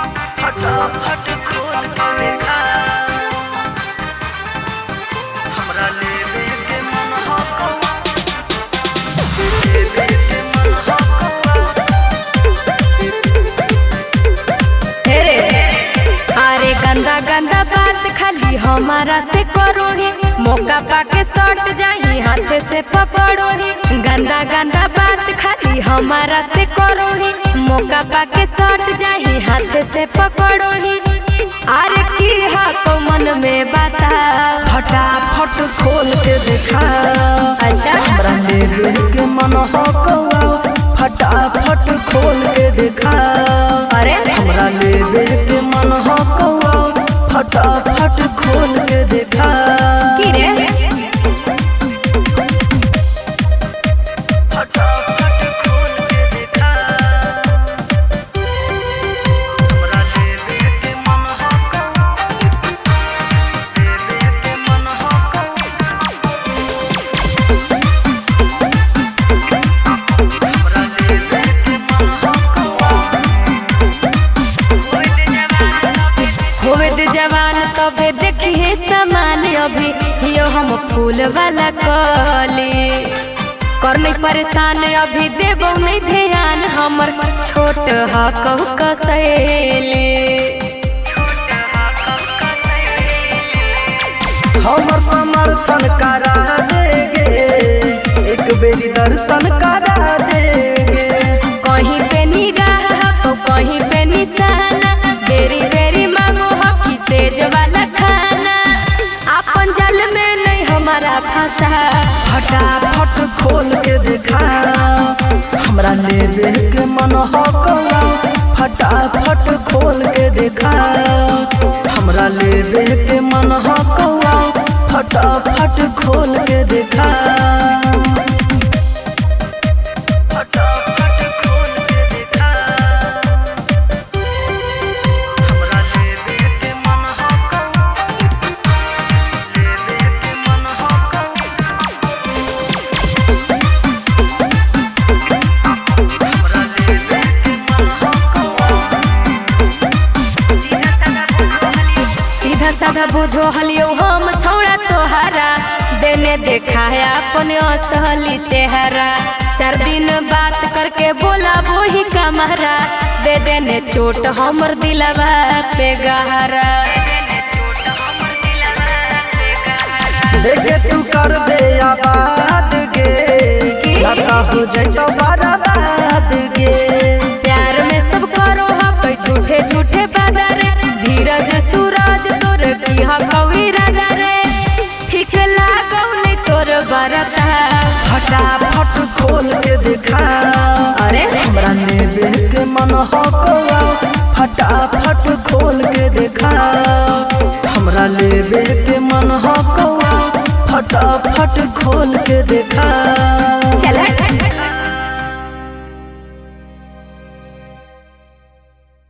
फटाफट खोल के देखा हमरा लेवे के मन हो कौआ लेवे के मन हो हेरे अरे गंदा गंदा बात खाली हमारा से करो ही, मौका पाके सट जाही हाथ से पकड़ो ही। गंदा गंदा बात खाली हमारा से करो ही, मौका पाके सट जाही हाथ से पकड़ो ही। अरे की हाथ मन में बता फटाफट खोल के देखा अच्छा हमरा लेवे के मन हो कौआ फटाफट खोल के देखा अरे हमरा लेवे के मन हो कौआ फटाफट खोल के देखा की रे फटाफट खोल के देखा हमरा लेवे के मन हो कौआ लेवे के मन हो हमरा लेवे के मन हो कौआ होवे दे जवान तबे देखिए सामान अभी हियो हम फूल वाला कली कर नहीं परेशान अभी देबो नहीं ध्यान हमर छोट हा कहू कसैली हमर समर्थन करा देगे एक बेरी दर्शन करा देगे कहीं पे निगाह तो कहीं पे निशाना बेरी बेरी मांगो हकी सेज वाला खाना अपन जल में नहीं हमारा फंसा फटाफट खोल के देखा हमरा लेवे के मन हो कौआ फटाफट खोल के देखा हमरा लेवे के मन हो कौआ फटाफट खोल के देखा फटाफट खोल के देखा हमरा लेवे के मन हो कौआ लेवे के मन हो हमरा लेवे के मन हो कौआ सीधा साधा बुझो हलियो हम छोड़ा तोहारा देने देखा है अपने असली चेहरा 4 दिन बात करके बोला वही कमरा दे देने चोट हमर दिलवा पे गहरा देखे तू कर दे आबाद गे लगा हो जाए बर्बाद गे प्यार में सब करो हक झूठे झूठे बदरे धीरज सूरज तोर की हकवी राजा रे ठीक लागौ नहीं तोर बरता फटाफट खोल के देखा अरे हमरा लेवे के मन हो कौआ फटाफट खोल के देखा हमरा लेवे के मन हो कौआ फटाफट खोल के देखा